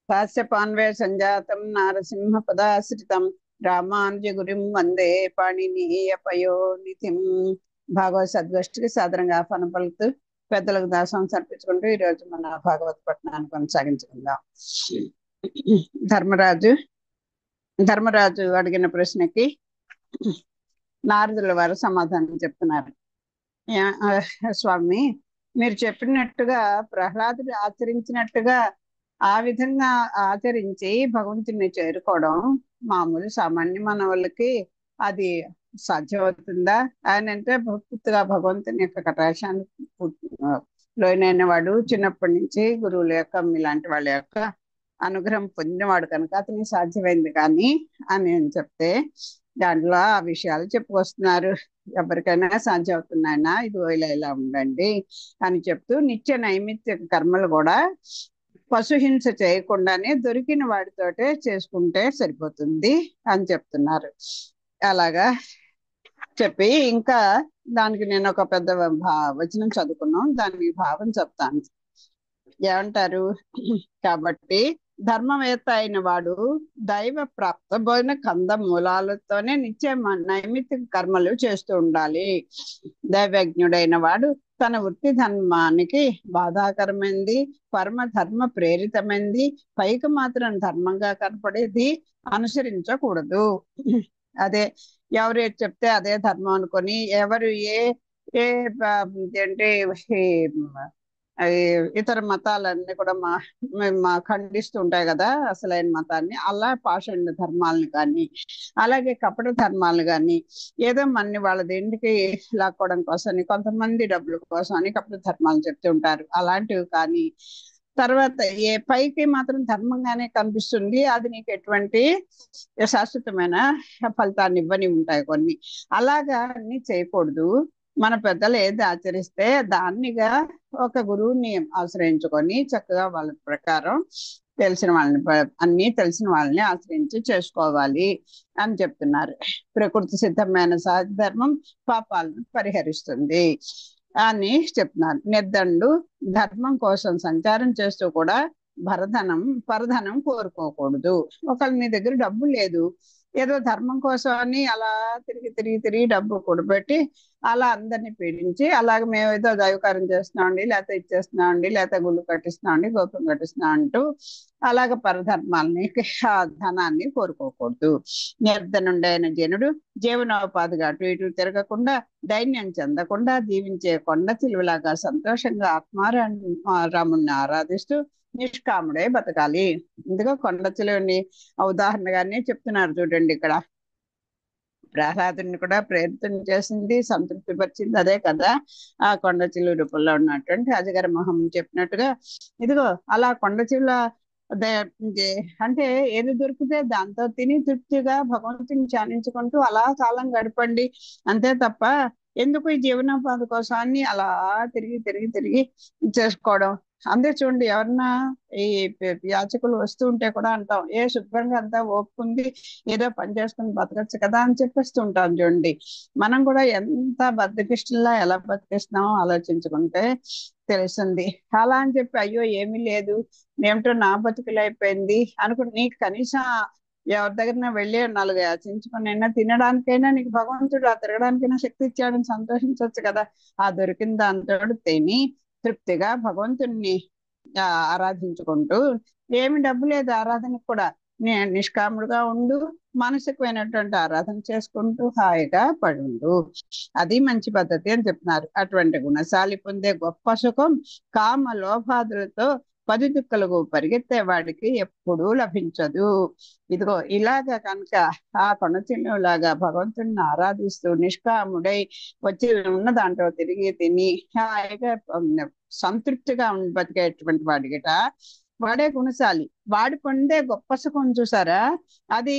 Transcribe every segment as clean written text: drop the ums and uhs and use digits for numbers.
కాశ్యపాన్వే సంజాతం నారసింహ పదాశ్రితం రామానుజగురిం వందే పాణినీయ పయోనిధిం. భాగవత సద్గోష్ఠికి సాదరంగా ఆహ్వానం పలుకుతూ పెద్దలకు దాసం సమర్పించుకుంటూ ఈరోజు మన భాగవత పట్టణాన్ని కొనసాగించుకుందాం. ధర్మరాజు ధర్మరాజు అడిగిన ప్రశ్నకి నారదుల వారు సమాధానం చెప్తున్నారు. స్వామి, మీరు చెప్పినట్టుగా ప్రహ్లాదుడు ఆచరించినట్టుగా ఆ విధంగా ఆచరించి భగవంతుని చేరుకోవడం మామూలు సామాన్య మానవులకి అది సాధ్యమవుతుందా? ఆయన అంటే పూర్తిగా భగవంతుని యొక్క కటాక్షాన్ని లోనైన వాడు, చిన్నప్పటి నుంచి గురువుల యొక్క ఇలాంటి వాళ్ళ యొక్క అనుగ్రహం పొందినవాడు కనుక అతనికి సాధ్యమైంది కానీ అని చెప్తే దాంట్లో ఆ విషయాలు చెప్పుకొస్తున్నారు. ఎవరికైనా సాధ్యం అవుతున్నాయనా, ఇది ఇలా ఇలా ఉండండి అని చెప్తూ నిత్య నైమిత్య కర్మలు కూడా పశుహింస చేయకుండానే దొరికిన వాడితోటే చేసుకుంటే సరిపోతుంది అని చెప్తున్నారు. అలాగా చెప్పి ఇంకా దానికి నేను ఒక పెద్ద వచనం చదువుకున్నాం, దానికి భావం చెప్తాను. ఏమంటారు? కాబట్టి ధర్మవేత్త అయిన వాడు దైవ ప్రాప్తమైన కంద మూలాలతోనే నిత్య నైమిత్తిక కర్మలు చేస్తూ ఉండాలి. దైవజ్ఞుడైన వాడు తన వృత్తి ధర్మానికి బాధాకరమైంది, పరమ ధర్మ ప్రేరితమైంది, పైకి మాత్రం ధర్మంగా కనపడేది అనుసరించకూడదు. అదే ఎవరు ఏది చెప్తే అదే ధర్మం అనుకొని ఎవరు ఏ ఏ ఏంటి ఇతర మతాలన్నీ కూడా మా ఖండిస్తూ ఉంటాయి కదా అసలైన మతాన్ని. అలా పాషండ ధర్మాలను కానీ అలాగే కపట ధర్మాలను కానీ ఏదో మన్ని వాళ్ళ దేనికి లాక్కోవడం కోసం కొంతమంది డబ్బుల కోసం అని కపట ధర్మాలు చెప్తూ ఉంటారు. అలాంటివి కానీ తర్వాత ఏ పైకి మాత్రం ధర్మంగానే కనిపిస్తుంది, అది నీకు ఎటువంటి శాశ్వతమైన ఫలితాన్ని ఇవ్వని ఉంటాయి కొన్ని. అలాగా అన్ని చేయకూడదు. మన పెద్దలు ఏది ఆచరిస్తే దాన్నిగా ఒక గురువుని ఆశ్రయించుకొని చక్కగా వాళ్ళ ప్రకారం తెలిసిన వాళ్ళని అన్ని తెలిసిన వాళ్ళని ఆశ్రయించి చేసుకోవాలి అని చెప్తున్నారు. ప్రకృతి సిద్ధమైన సహజ ధర్మం పాపాలను పరిహరిస్తుంది అని చెప్తున్నారు. నిర్దండు ధర్మం కోసం సంచారం చేస్తూ కూడా పరధనం కోరుకోకూడదు. ఒకవేళ నీ దగ్గర డబ్బు లేదు, ఏదో ధర్మం కోసం అని అలా తిరిగి డబ్బు కూడబెట్టి అలా అందరినీ పీడించి అలాగే మేము ఏదో దైవకారం చేస్తున్నామండి, లేకపోతే ఇచ్చేస్తున్నామండి, లేకపోతే గుళ్ళు కట్టిస్తున్నామండి, గోపురం కట్టిస్తున్నాం అంటూ అలాగ పరధర్మాలని ఆ ధనాన్ని కోరుకోకూడదు. నిర్ధనుడైన జనుడు జీవనోపాధిగా అటు ఇటు తిరగకుండా దైన్యం చెందకుండా జీవించే కొండ చిలువలాగా సంతోషంగా ఆత్మారాముణ్ణి ఆరాధిస్తూ నిష్కాముడే బతకాలి. ఇందులో కొండ చిలువని ఉదాహరణగానే చెప్తున్నారు చూడండి. ఇక్కడ ప్రహ్లాదుని కూడా ప్రేరితం చేసింది, సంతృప్తి పరిచింది అదే కదా. ఆ కొండ చిలువ రూపంలో ఉన్నటువంటి అజగర మొహం చెప్పినట్టుగా ఇదిగో అలా కొండ చిలువ అంటే ఏది దొరికితే దాంతో తిని తృప్తిగా భగవంతుని ధ్యానించుకుంటూ అలా కాలం గడపండి అంతే తప్ప ఎందుకు ఈ జీవనోపాధి కోసాన్ని అలా తిరిగి చేసుకోవడం. అందరూ చూడండి, ఎవరన్నా ఈ యాచకులు వస్తూ ఉంటే కూడా అంటాం, ఏ శుభ్రంగా అంతా ఓపుకుంది ఏదో పని చేసుకుని బతకచ్చు కదా అని చెప్పేస్తూ ఉంటాం. చూడండి, మనం కూడా ఎంత బద్దకిష్టంలా ఎలా బతికిస్తున్నామో ఆలోచించుకుంటే తెలుస్తుంది. అలా అని చెప్పి అయ్యో ఏమీ లేదు, ఏమిటో నా బతుకులు అయిపోయింది అనుకుంటే నీకు కనీసం ఎవరి దగ్గర వెళ్ళి 4 యాచించుకునైనా తినడానికైనా నీకు భగవంతుడు ఆ తిరగడానికైనా శక్తి ఇచ్చాడని సంతోషించవచ్చు కదా. ఆ దొరికిన దాంతో తిని తృప్తిగా భగవంతుణ్ణి ఆరాధించుకుంటూ ఏమి డబ్బు లేదు ఆరాధనకు కూడా నిష్కాముడుగా ఉండు, మానసికమైనటువంటి ఆరాధన చేసుకుంటూ హాయిగా పడుండు. అది మంచి పద్ధతి అని చెప్తున్నారు. అటువంటి గుణశాలి పొందే గొప్ప సుఖం కామ లోభాదులతో 10 దుక్కలకు పరిగెత్తే వాడికి ఎప్పుడూ లభించదు. ఇదిగో ఇలాగా కనుక ఆ కొనచిల్లులాగా భగవంతుడిని ఆరాధిస్తూ నిష్కాముడై వచ్చి ఉన్న దాంట్లో తిరిగి తిని హాయిగా సంతృప్తిగా బతికేటువంటి వాడిగిట వాడే గుణశాలి. వాడు పొందే గొప్ప సుఖం చూసారా, అది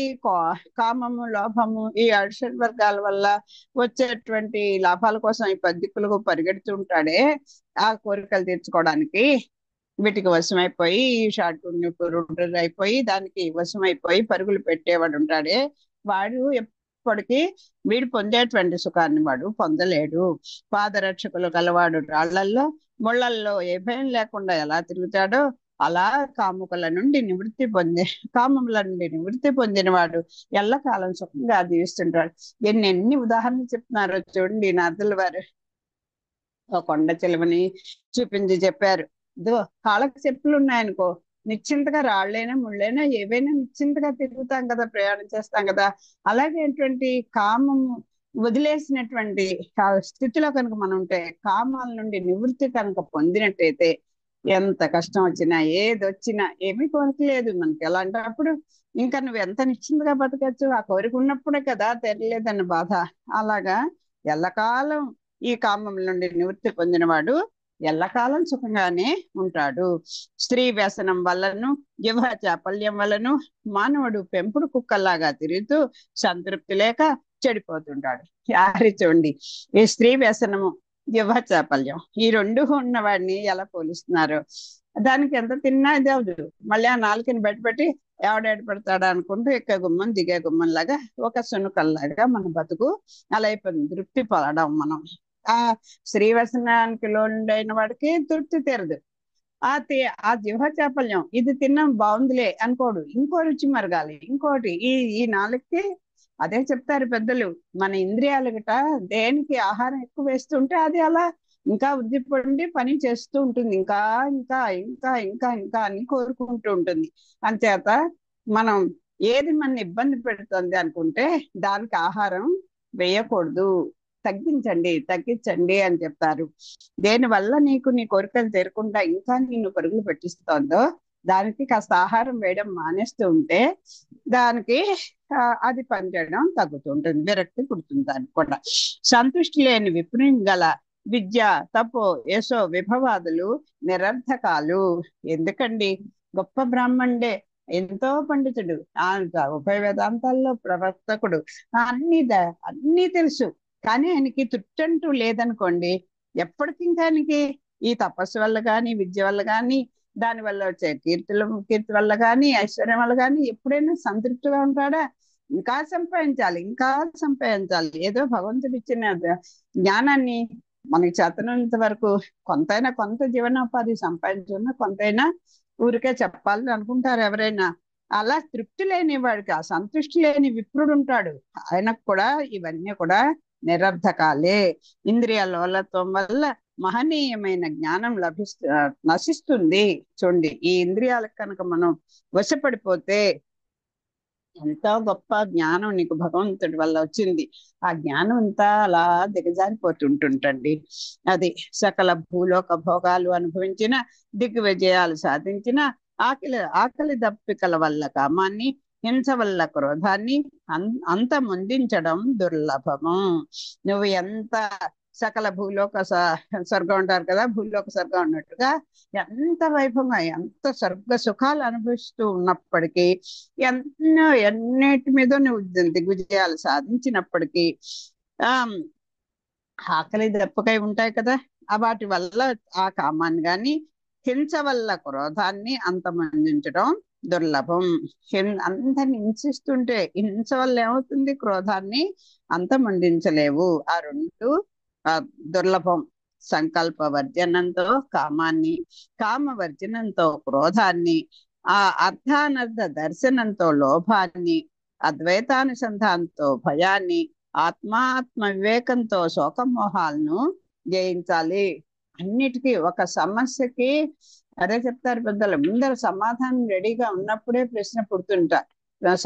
కామము లోభము ఈ వర్గాల వల్ల వచ్చేటువంటి లాభాల కోసం ఈ 10 దిక్కులకు పరిగెడుతూ ఉంటాడే ఆ కోరికలు తీర్చుకోవడానికి. వీటికి వశమైపోయి షార్ట్ అయిపోయి దానికి వశమైపోయి పరుగులు పెట్టేవాడు ఉంటాడే, వాడు ఎప్పటికీ వీడు పొందేటువంటి సుఖాన్ని వాడు పొందలేడు. పాదరక్షకులు గలవాడు రాళ్లల్లో ముళ్ళల్లో ఏ భయం లేకుండా ఎలా తిరుగుతాడో అలా కామముల నుండి నివృత్తి పొందినవాడు ఎల్లకాలం సుఖంగా జీవిస్తుంటాడు. ఎన్ని ఉదాహరణలు చెప్తున్నారో చూడండి నారదుల వారు. ఒక కొండ చిలువని చూపించి చెప్పారు. ఇదిగో కాళ్ళకి చెప్పులు ఉన్నాయనుకో, నిశ్చింతగా రాళ్ళైనా ముళ్ళైనా ఏవైనా నిశ్చింతగా తిరుగుతాం కదా, ప్రయాణం చేస్తాం కదా. అలాగే ఎటువంటి కామము వదిలేసినటువంటి ఆ స్థితిలో కనుక మనం ఉంటే, కామాల నుండి నివృత్తి కనుక పొందినట్టయితే ఎంత కష్టం వచ్చినా ఏది వచ్చినా ఏమీ కోరికలేదు మనకి. అలాంటప్పుడు ఇంకా నువ్వు ఎంత నిశ్చింతగా బతకచ్చు. ఆ కోరిక ఉన్నప్పుడే కదా తెరలేదన్న బాధ. అలాగా ఎల్లకాలం ఈ కామం నుండి నివృత్తి పొందినవాడు ఎల్లకాలం సుఖంగానే ఉంటాడు. స్త్రీ వ్యసనం వల్లను జిహ్వ చాపల్యం వల్లను మానవుడు పెంపుడు కుక్కల్లాగా తిరుగుతూ సంతృప్తి లేక చెడిపోతుంటాడు. చూడండి, ఈ స్త్రీ వ్యసనము జిహ్వ చాపల్యం ఈ రెండు ఉన్నవాడిని ఎలా పోలిస్తున్నారు. దానికి ఎంత తిన్నా ఇది అవదు. మళ్ళీ ఆ నాలుకని బయటపెట్టి ఎవడేడ పెడతాడా అనుకుంటూ ఎక్కే గుమ్మం దిగే గుమ్మం లాగా ఒక సునుకల్లాగా మన బతుకు అలా అయిపోయింది. తృప్తి పడడం మనం ఆ స్త్రీ వ్యసనానికి లోనైన వాడికి తృప్తి తీరదు. ఆ జిహ్వ చాపల్యం ఇది తిన్నాం బాగుందిలే అనుకోడు, ఇంకో రుచి మరగాలి, ఇంకోటి. ఈ నాలుగుకి అదే చెప్తారు పెద్దలు, మన ఇంద్రియాలు గట దేనికి ఆహారం ఎక్కువ వేస్తుంటే అది అలా ఇంకా వృద్ధి పొంది పని చేస్తూ ఉంటుంది. ఇంకా ఇంకా ఇంకా ఇంకా ఇంకా అని కోరుకుంటూ ఉంటుంది. అంచేత మనం ఏది మన ఇబ్బంది పెడుతుంది అనుకుంటే దానికి ఆహారం వేయకూడదు. తగ్గించండి అని చెప్తారు. దేనివల్ల నీకు నీ కోరికలు తీరకుండా ఇంకా నిన్ను పరుగులు పెట్టిస్తోందో దానికి కాస్త ఆహారం వేయడం మానేస్తూ ఉంటే దానికి అది పనిచేయడం తగ్గుతుంటుంది, విరక్తి పుడుతుంది. దానికి కూడా సంతృష్టి లేని విపరీతం విద్య తపో యశో విభవాదులు నిరర్థకాలు. ఎందుకండి, గొప్ప బ్రాహ్మణుడే, ఎంతో పండితుడు, ఉభయ వేదాంతాల్లో ప్రవర్తకుడు, అన్నీ తెలుసు, కానీ ఆయనకి తృప్తి అంటూ లేదనుకోండి. ఎప్పటికింకా ఆయనకి ఈ తపస్సు వల్ల కానీ విద్య వల్ల కానీ దాని వల్ల వచ్చే కీర్తి వల్ల కానీ ఐశ్వర్యం వల్ల కానీ ఎప్పుడైనా సంతృప్తిగా ఉంటాడా? ఇంకా సంపాదించాలి. ఏదో భగవంతుడు ఇచ్చిన జ్ఞానాన్ని మనకి చేతనంత వరకు కొంత జీవనోపాధి సంపాదించుకున్నా కొంతైనా ఊరికే చెప్పాలని అనుకుంటారు ఎవరైనా. అలా తృప్తి లేని వాడికి, ఆ సంతృష్టి లేని విప్రుడు ఉంటాడు, ఆయనకు కూడా ఇవన్నీ కూడా నిరర్ధకాలే. ఇంద్రియ లోలత్వం వల్ల మహనీయమైన జ్ఞానం నశిస్తుంది. చూడండి, ఈ ఇంద్రియాలకు కనుక మనం వశపడిపోతే ఎంతో గొప్ప జ్ఞానం నీకు భగవంతుడి వల్ల వచ్చింది, ఆ జ్ఞానం అంతా అలా దిగజారిపోతుంటుంటండి. అది సకల భూలోక భోగాలు అనుభవించిన, దిగ్విజయాలు సాధించిన, ఆకలి దప్పికల వల్ల కామాన్ని, హింస వల్ల క్రోధాన్ని అంతమొందించడం దుర్లభము. నువ్వు ఎంత సకల భూలోక స్వర్గం అంటారు కదా, భూలోక స్వర్గం అన్నట్టుగా ఎంత వైభవంగా ఎంత స్వర్గ సుఖాలు అనుభవిస్తూ ఉన్నప్పటికీ, ఎన్నిటి మీద నువ్వు దిగ్విజయాలు సాధించినప్పటికీ ఆకలి దప్పకై ఉంటాయి కదా, వాటి వల్ల ఆ కామాన్ని గాని హింస వల్ల క్రోధాన్ని అంతమొందించడం దుర్లభం. అందరిని హింసిస్తుంటే హింస వల్ల ఏమవుతుంది? క్రోధాన్ని అంతమొందించలేవు. ఆ రెండు దుర్లభం. సంకల్ప వర్జనంతో కామాన్ని, కామవర్జనంతో క్రోధాన్ని, ఆ అర్థానర్థ దర్శనంతో లోభాన్ని, అద్వైతానుసంధానంతో భయాన్ని, ఆత్మ వివేకంతో శోకమోహాలను జయించాలి. అన్నిటికీ ఒక సమస్యకి అదే చెప్తారు పెద్దలు, ముందర సమాధానం రెడీగా ఉన్నప్పుడే ప్రశ్న పుడుతుంటా,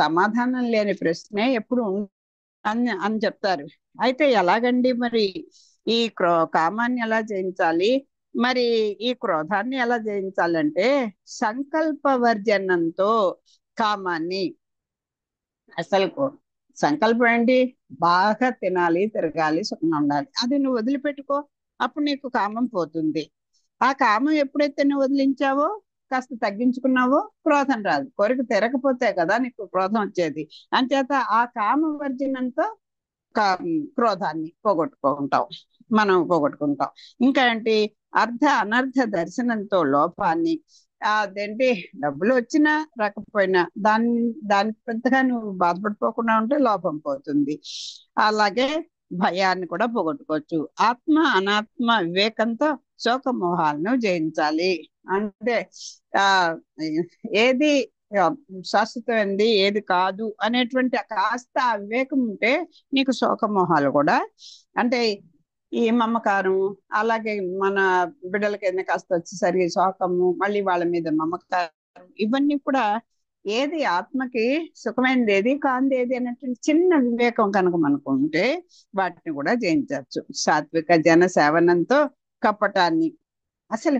సమాధానం లేని ప్రశ్నే ఎప్పుడు అని చెప్తారు. అయితే ఎలాగండి మరి ఈ కామాన్ని ఎలా జయించాలి, మరి ఈ క్రోధాన్ని ఎలా జయించాలంటే సంకల్ప వర్జనంతో కామాన్ని. అసలు సంకల్పం ఏంటి? బాగా తినాలి, తిరగాలి, సుఖంగా ఉండాలి, అది నువ్వు వదిలిపెట్టుకో, అప్పుడు నీకు కామం పోతుంది. ఆ కామం ఎప్పుడైతే నువ్వు వదిలించావో, కాస్త తగ్గించుకున్నావో క్రోధం రాదు. కోరిక తిరగపోతే కదా నీకు క్రోధం వచ్చేది. అంచేత ఆ కామవర్జనంతో క్రోధాన్ని మనం పోగొట్టుకుంటాం. ఇంకా ఏంటి? అనర్థ దర్శనంతో లోపాన్ని, అదేంటి డబ్బులు వచ్చినా రాకపోయినా దానికి పెద్దగా నువ్వు బాధపడిపోకుండా ఉంటే లోపం పోతుంది. అలాగే భయాన్ని కూడా పోగొట్టుకోవచ్చు. ఆత్మ అనాత్మ వివేకంతో శోకమోహాలను జయించాలి. అంటే ఆ ఏది ఆ, శాశ్వతమైనది ఏది కాదు అనేటువంటి కాస్త ఆ వివేకం ఉంటే నీకు శోకమోహాలు కూడా, అంటే ఈ మమకారం, అలాగే మన బిడ్డలకి ఏదైనా కాస్త వచ్చేసరికి శోకము, మళ్ళీ వాళ్ళ మీద మమకారం, ఇవన్నీ కూడా ఏది ఆత్మకి సుఖమైనది ఏది కాంది ఏది అనేటువంటి చిన్న వివేకం కనుక మనకు ఉంటే వాటిని కూడా జయించవచ్చు. సాత్విక జన సేవనంతో కపటాన్ని, అసలు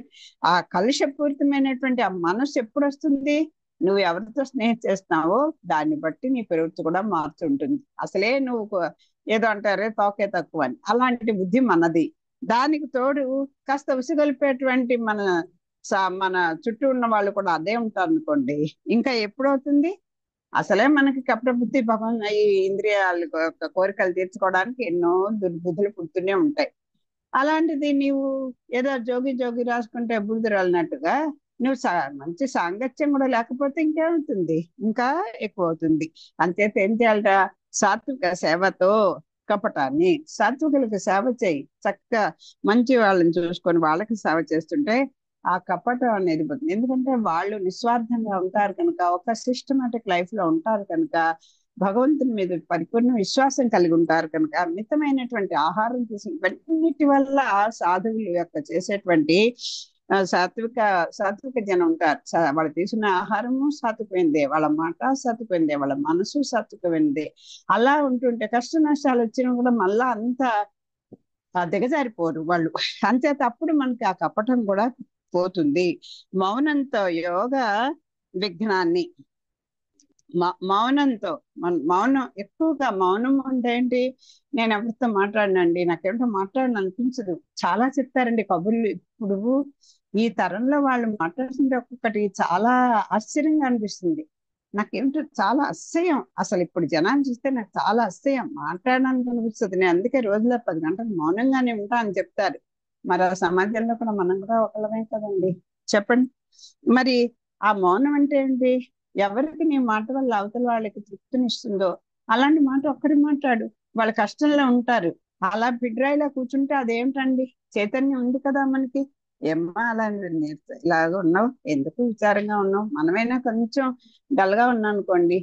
ఆ కలుషపూరితమైనటువంటి ఆ మనసు ఎప్పుడు వస్తుంది? నువ్వు ఎవరితో స్నేహం చేస్తున్నావో దాన్ని బట్టి నీ ప్రవృత్తి కూడా మారుతుంటుంది. అసలే నువ్వు ఏదో అంటారే తోకే తక్కువ అని, అలాంటి బుద్ధి మనది. దానికి తోడు కాస్త ఉసిగొలిపేటువంటి మన చుట్టూ ఉన్న వాళ్ళు కూడా అదే ఉంటారు అనుకోండి, ఇంకా ఎప్పుడవుతుంది? అసలే మనకి కపట బుద్ధి భగవన్ ఈ ఇంద్రియాలు కోరికలు తీర్చుకోవడానికి ఎన్నో దుర్బుద్ధులు పుడుతూనే ఉంటాయి. అలాంటిది నీవు ఏదో జోగి జోగి రాసుకుంటే బుద్ధి రాలినట్టుగా నువ్వు మంచి సాంగత్యం కూడా లేకపోతే ఇంకేమవుతుంది? ఇంకా ఎక్కువ అవుతుంది. అంచేత ఏం చేయాలట? సాత్విక సేవతో కపటాన్ని, సాత్వికులకు సేవ చేయి, చక్కగా మంచి వాళ్ళని చూసుకొని వాళ్ళకి సేవ చేస్తుంటే ఆ కపటం అనేది పోతుంది. ఎందుకంటే వాళ్ళు నిస్వార్థంగా ఉంటారు కనుక, ఒక సిస్టమాటిక్ లైఫ్ లో ఉంటారు కనుక, భగవంతుని మీద పరిపూర్ణ విశ్వాసం కలిగి ఉంటారు కనుక, మితమైనటువంటి ఆహారం తీసుకున్నిటి వల్ల సాధువులు యొక్క చేసేటువంటి సాత్విక జనం ఉంటారు. వాళ్ళు తీసుకున్న ఆహారము సాత్వికమైందే, వాళ్ళ మాట సాత్వికమైందే, వాళ్ళ మనసు సాత్వికమైందే. అలా ఉంటుంటే కష్ట నష్టాలు వచ్చినా కూడా మళ్ళా అంత దిగజారిపోరు వాళ్ళు. అంచేత అప్పుడు మనకి ఆ కపటం కూడా పోతుంది. మౌనంతో యోగ విఘ్నాన్ని, మౌనంతో మౌనం ఎక్కువగా, మౌనం అంటే ఏంటి? నేను ఎవరితో మాట్లాడినండి, నాకేమిటో మాట్లాడని అనిపించదు. చాలా చెప్తారండి కబుర్లు. ఇప్పుడు ఈ తరంలో వాళ్ళు మాట్లాడుతుంటే ఒక్కొక్కటి చాలా ఆశ్చర్యంగా అనిపిస్తుంది. నాకేమిటో చాలా అసహ్యం. అసలు ఇప్పుడు జనాన్ని చూస్తే నాకు చాలా అసహ్యం, మాట్లాడడానికి అనిపిస్తుంది. నేను అందుకే రోజులో 10 గంటలు మౌనంగానే ఉంటా అని చెప్తారు. మరి ఆ సమాజంలో కూడా మనం కూడా ఒకళ్ళమే కదండి, చెప్పండి. మరి ఆ మౌనం అంటే ఏంటి? ఎవరికి నీ మాట వల్ల అవతల వాళ్ళకి తృప్తినిస్తుందో అలాంటి మాట ఒక్కరి మాట్లాడు. వాళ్ళ కష్టంలో ఉంటారు. అలా బిడ్రాయిలా కూర్చుంటే అదేమిటండి? చైతన్యం ఉంది కదా మనకి. ఏమ్మా అలా ఇలాగా ఉన్నావు, ఎందుకు విచారంగా ఉన్నావు? మనమైనా కొంచెం డల్గా ఉన్నాం అనుకోండి,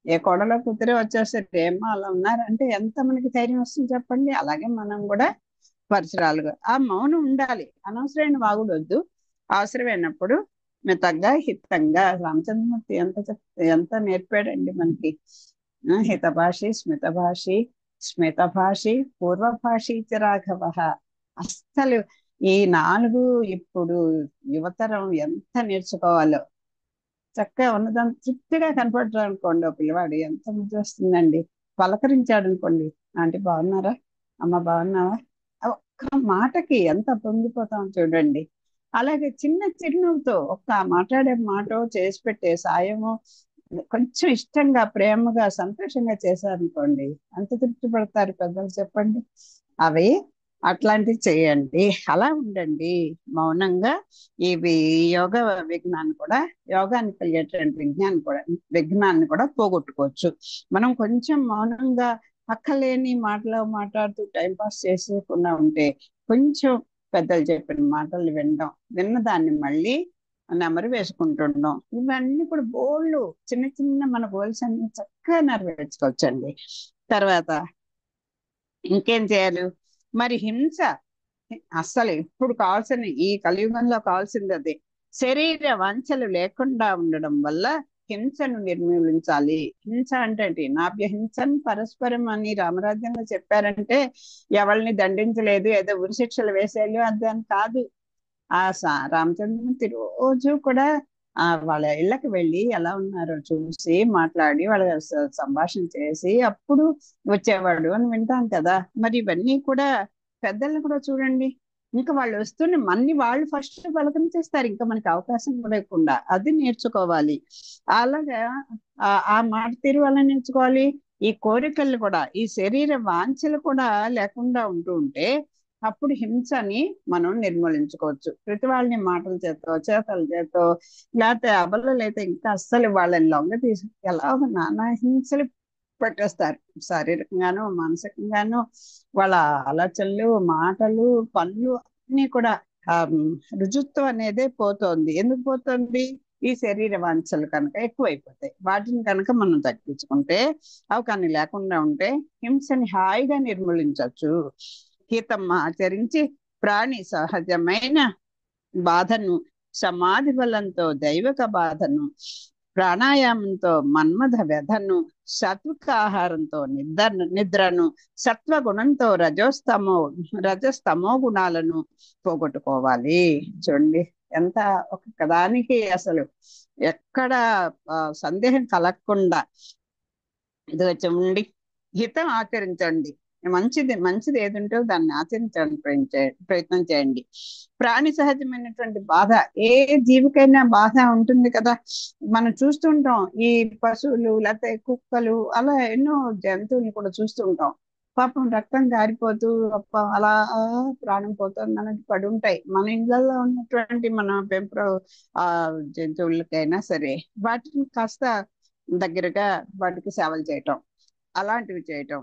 ఏ కోడలో కూతురే వచ్చేసరికి ఏమ్మా అలా ఉన్నారంటే ఎంత మనకి ధైర్యం వస్తుంది చెప్పండి. అలాగే మనం కూడా పరిసరాలుగా ఆ మౌనం ఉండాలి. అనవసరమైన వాగుడు వద్దు. అవసరమైనప్పుడు మితంగా హితంగా. రామచంద్రమూర్తి ఎంత నేర్పాడండి మనకి. హితభాషి స్మితభాషి పూర్వభాషి చ రాఘవ. అస్సలు ఈ 4 ఇప్పుడు యువతరం ఎంత నేర్చుకోవాలో. చక్కగా ఉన్నదాన్ని తృప్తిగా కనపడరు అనుకోండి, ఓ పిల్లవాడు ఎంత ముద్దు వస్తుందండి. పలకరించాడు అనుకోండి, ఆంటీ బాగున్నారా, అమ్మ బాగున్నావా, ఒక్క మాటకి ఎంత పొంగిపోతాం చూడండి. అలాగే చిన్న చిరునవ్వుతో ఒక్క మాట్లాడే మాట, చేసి పెట్టే సాయము కొంచెం ఇష్టంగా ప్రేమగా సంతోషంగా చేశారనుకోండి, అంత తృప్తి పడతారు పెద్దలు చెప్పండి. అవి అట్లాంటివి చేయండి, అలా ఉండండి మౌనంగా. ఇవి యోగ విజ్ఞాన్ని కూడా, యోగాన్ని కలిగేటువంటి విజ్ఞాన్ని కూడా పోగొట్టుకోవచ్చు. మనం కొంచెం మౌనంగా అక్కలేని మాటలు మాట్లాడుతూ టైంపాస్ చేసేకుండా ఉంటే, కొంచెం పెద్దలు చెప్పిన మాటలు విన్నదాన్ని మళ్ళీ నెమరు వేసుకుంటుండడం, ఇవన్నీ కూడా గోళ్ళు, చిన్న చిన్న మన గోల్స్ అన్ని చక్కగా నెరవేర్చుకోవచ్చండి. తర్వాత ఇంకేం చేయాలి మరి? హింస అస్సలు ఇప్పుడు కావాల్సిన, ఈ కలియుగంలో కావాల్సింది అదే. శరీర వంచలు లేకుండా ఉండడం వల్ల హింసను నిర్మూలించాలి. హింస అంటే ఏంటి? నాభ్య హింసను పరస్పరం అని రామరాజ్యంలో చెప్పారంటే ఎవరిని దండించలేదు, ఏదో ఉరిశిక్షలు వేసేయాలి అని కాదు. ఆ రామచంద్రమూర్తి రోజు కూడా వాళ్ళ ఇళ్ళకి వెళ్ళి ఎలా ఉన్నారో చూసి మాట్లాడి వాళ్ళ సంభాషణ చేసి అప్పుడు వచ్చేవాడు అని వింటాం కదా. మరి ఇవన్నీ కూడా పెద్దల్ని కూడా చూడండి, ఇంకా వాళ్ళు వస్తున్న మన్ని వాళ్ళు ఫస్ట్ పలకరించేస్తారు, ఇంకా మనకి అవకాశం కూడా ఇవ్వకుండా. అది నేర్చుకోవాలి. అలాగా ఆ మాట తీరు వల్ల నేర్చుకోవాలి. ఈ కోరికలు కూడా, ఈ శరీర వాంఛలు కూడా లేకుండా ఉంటూ ఉంటే అప్పుడు హింసని మనం నిర్మూలించుకోవచ్చు. ప్రతి వాళ్ళని మాటల చేతో చేతల చేతో, లేకపోతే అబలలు అయితే ఇంకా అస్సలు వాళ్ళని లొంగ తీసి ఎలా నానా హింసలు పెట్టేస్తారు. శారీరకంగాను మానసికంగాను వాళ్ళ ఆలోచనలు, మాటలు, పనులు అన్ని కూడా ఆ రుజుత్వం అనేదే పోతోంది. ఎందుకు పోతోంది? ఈ శరీర వాంఛలు కనుక ఎక్కువైపోతాయి. వాటిని కనుక మనం తగ్గించుకుంటే, అవి కానీ లేకుండా ఉంటే హింసని హాయిగా నిర్మూలించవచ్చు. హితం ఆచరించి ప్రాణి సహజమైన బాధను, సమాధి బలంతో దైవక బాధను, ప్రాణాయామంతో మన్మథ వ్యధను, సాత్విక ఆహారంతో నిద్రను, సత్వగుణంతో రజస్తమో గుణాలను పోగొట్టుకోవాలి. చూడండి ఎంత ఒక్క దానికి అసలు ఎక్కడ సందేహం కలగకుండా ఇది చూడండి, హితం ఆచరించండి. మంచిది ఏది ఉంటే దాన్ని ఆచరించడానికి ప్రయత్నం చేయండి. ప్రాణి సహజమైనటువంటి బాధ, ఏ జీవికైనా బాధ ఉంటుంది కదా. మనం చూస్తుంటాం ఈ పశువులు లేకపోతే కుక్కలు అలా ఎన్నో జంతువులు కూడా చూస్తుంటాం. పాపం రక్తం కారిపోతూ అలా ప్రాణం పోతుంది అన్నది పడి ఉంటాయి. మన ఇళ్ళల్లో ఉన్నటువంటి మన పెంపుడు జంతువులకైనా సరే వాటిని కాస్త దగ్గరగా వాటికి సేవలు చేయటం, అలాంటివి చేయటం.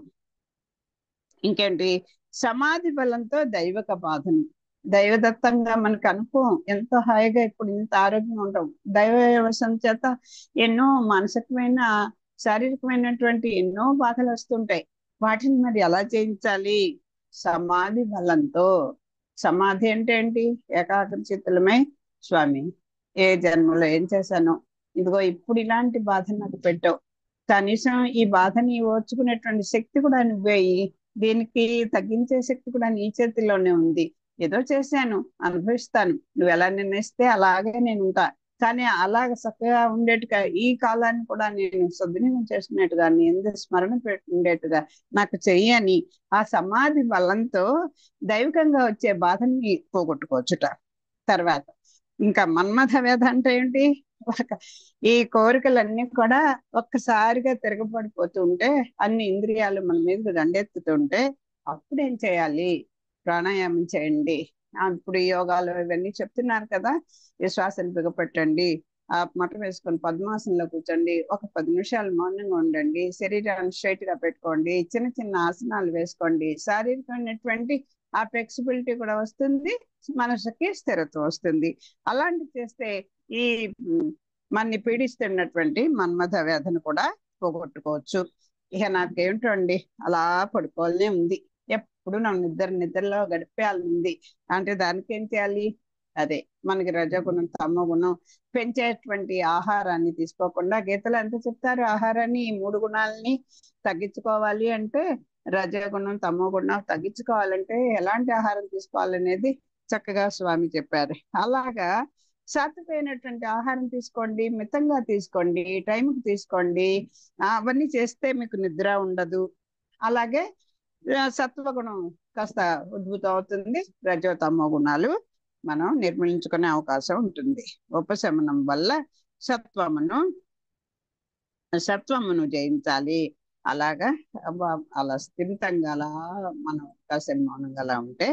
ఇంకేంటి, సమాధి బలంతో దైవక బాధను, దైవదత్తంగా మనకు అనుభవం ఎంతో హాయిగా ఇప్పుడు ఇంత ఆరోగ్యంగా ఉంటాం. దైవ చేత ఎన్నో మానసికమైన శారీరకమైనటువంటి ఎన్నో బాధలు వస్తుంటాయి. వాటిని మరి ఎలా చేయించాలి? సమాధి బలంతో. సమాధి అంటే ఏంటి? ఏకాగ్ర చిత్తులమై స్వామి ఏ జన్మలో ఏం చేశానో, ఇదిగో ఇప్పుడు ఇలాంటి బాధ నాకు పెట్టావు, కనీసం ఈ బాధని ఓర్చుకునేటువంటి శక్తి కూడా నువ్వే, దీనికి తగ్గించే శక్తి కూడా నీ చేతిలోనే ఉంది. ఏదో చేశాను, అనుభవిస్తాను, నువ్వు ఎలా నిర్ణయిస్తే అలాగే నేను ఉంటా. కానీ అలాగ చక్కగా ఉండేట్టుగా ఈ కాలాన్ని కూడా నేను సద్వినియోగం చేసుకునేట్టుగా, నీ ఎందుకు స్మరణ పెట్టుండేట్టుగా నాకు చెయ్యని ఆ సమాధి బలంతో దైవికంగా వచ్చే బాధని పోగొట్టుకోవచ్చుట. తర్వాత ఇంకా మన్మథ వ్యధ అంటే ఏంటి? ఈ కోరికలన్నీ కూడా ఒక్కసారిగా తిరగబడిపోతూ ఉంటే, అన్ని ఇంద్రియాలు మన మీద దండెత్తుతుంటే అప్పుడు ఏం చేయాలి? ప్రాణాయామం చేయండి. ఇప్పుడు యోగాలు ఇవన్నీ చెప్తున్నారు కదా. ఈ శ్వాసను బిగపట్టండి, ఆ మఠం వేసుకొని పద్మాసనంలో కూర్చోండి, ఒక 10 నిమిషాలు మౌనంగా ఉండండి, శరీరాన్ని స్ట్రైట్ గా పెట్టుకోండి, చిన్న చిన్న ఆసనాలు వేసుకోండి. శారీరకమైనటువంటి ఆ ఫ్లెక్సిబిలిటీ కూడా వస్తుంది, మనసుకి స్థిరత్వం వస్తుంది. అలాంటి చేస్తే ఈ మనని పీడిస్తున్నటువంటి మన్మథ వ్యాధిని కూడా పోగొట్టుకోవచ్చు. ఇక నాకేమిటండి అలా పడుకోవాలనే ఉంది, ఎప్పుడు నా నిద్రలో గడిపేయాలి అంటే దానికి ఏం చేయాలి? అదే మనకి రజోగుణం తమో గుణం పెంచేటువంటి ఆహారాన్ని తీసుకోకుండా, గీతలు ఎంత చెప్తారు? ఆహారాన్ని ఈ 3 గుణాలని తగ్గించుకోవాలి అంటే, రజోగుణం తమో గుణం తగ్గించుకోవాలంటే ఎలాంటి ఆహారం తీసుకోవాలనేది చక్కగా స్వామి చెప్పారు. అలాగా సాత్వికమైనటువంటి ఆహారం తీసుకోండి, మితంగా తీసుకోండి, టైంకి తీసుకోండి. అవన్నీ చేస్తే మీకు నిద్ర ఉండదు. అలాగే సత్వగుణం కాస్త ఉద్భుతం అవుతుంది, రజోతమో గుణాలు మనం నిర్మూలించుకునే అవకాశం ఉంటుంది. ఉపశమనం వల్ల సత్వమును జయించాలి. అలాగా అలా స్థిమితంగా అలా మనం కాసేపు మౌనంగా అలా ఉంటే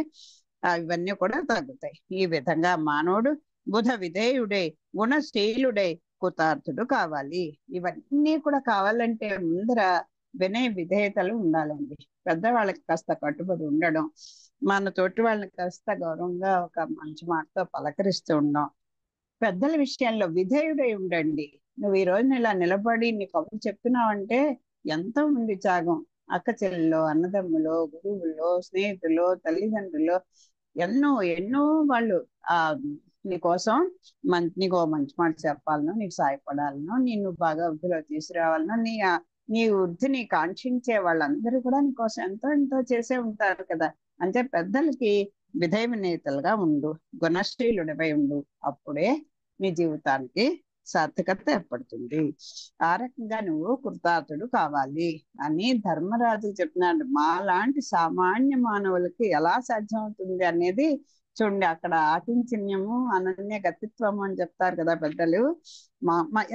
ఇవన్నీ కూడా తగ్గుతాయి. ఈ విధంగా మానవుడు బుధ విధేయుడై గుణశీలుడై కృతార్థుడు కావాలి. ఇవన్నీ కూడా కావాలంటే ముందర వినయ విధేయతలు ఉండాలండి. పెద్దవాళ్ళకి కాస్త కట్టుబడి ఉండడం, మన తోటి వాళ్ళని కాస్త గౌరవంగా ఒక మంచి మాటతో పలకరిస్తూ ఉండడం, పెద్దల విషయాల్లో విధేయుడై ఉండండి. నువ్వు ఈ రోజున ఇలా నిలబడి నీ కబుర్లు చెప్తున్నావంటే ఎంతో మంది త్యాగం, అక్క చెల్లెలో, అన్నదమ్ములో, గురువుల్లో, స్నేహితులు, తల్లిదండ్రులు ఎన్నో ఎన్నో వాళ్ళు నీకోసం నీకు మంచి మాట చెప్పాలనో, నీకు సాయపడాలనో, నిన్ను బాగా వృద్ధిలో తీసుకురావాలనో, నీ వృద్ధిని కాంక్షించే వాళ్ళందరూ కూడా నీకోసం ఎంతో ఎంతో చేసే ఉంటారు కదా. అంటే పెద్దలకి విధేయ వినేతలుగా ఉండు, గుణశీలుడిపై ఉండు, అప్పుడే నీ జీవితానికి సార్థకత ఏర్పడుతుంది. ఆ రకంగా నువ్వు కృతార్థుడు కావాలి అని ధర్మరాజు చెప్పినాడు. మా లాంటి సామాన్య మానవులకి ఎలా సాధ్యం అవుతుంది అనేది చూడండి. అక్కడ ఆకించన్యము అనన్య గతిత్వము అని చెప్తారు కదా పెద్దలు.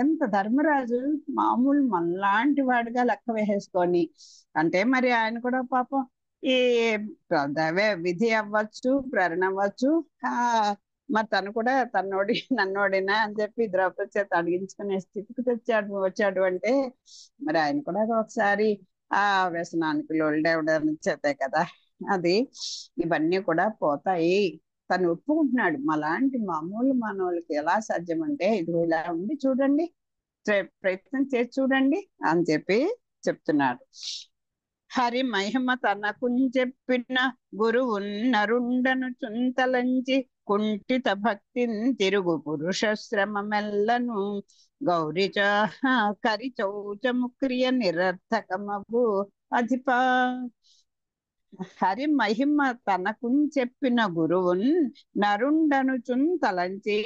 ఎంత ధర్మరాజు మామూలు మనలాంటి వాడిగా లెక్క వేసేసుకొని, అంటే మరి ఆయన కూడా పాపం ఈ విధి అవ్వచ్చు, ప్రేరణ అవ్వచ్చు, మరి తను కూడా తన్నోడి నన్నోడినా అని చెప్పి ద్రౌపది చేత అడిగించుకునే స్థితికి వచ్చాడు అంటే మరి ఆయన కూడా ఒకసారి ఆ వ్యసనానికి లోల్డవడం చేతే కదా అది. ఇవన్నీ కూడా పోతాయి. తను ఒప్పుకుంటున్నాడు. మాలాంటి మామూలు మానవులకి ఎలా సాధ్యం అంటే ఇది ఇలా ఉంది చూడండి, ప్రయత్నం చేసి చూడండి అని చెప్పి చెప్తున్నాడు. హరి మహిమ తనకు చెప్పిన గురువు నరుండను చుంతలంచి కుంఠిత భక్తిని తిరుగు పురుష శ్రమ మెల్లను గౌరి కరి చౌచము క్రియ నిరర్థకమగు అధిపా. హరి మహిమ తనకు చెప్పిన గురువున్ నరుండనుచున్ తలంచి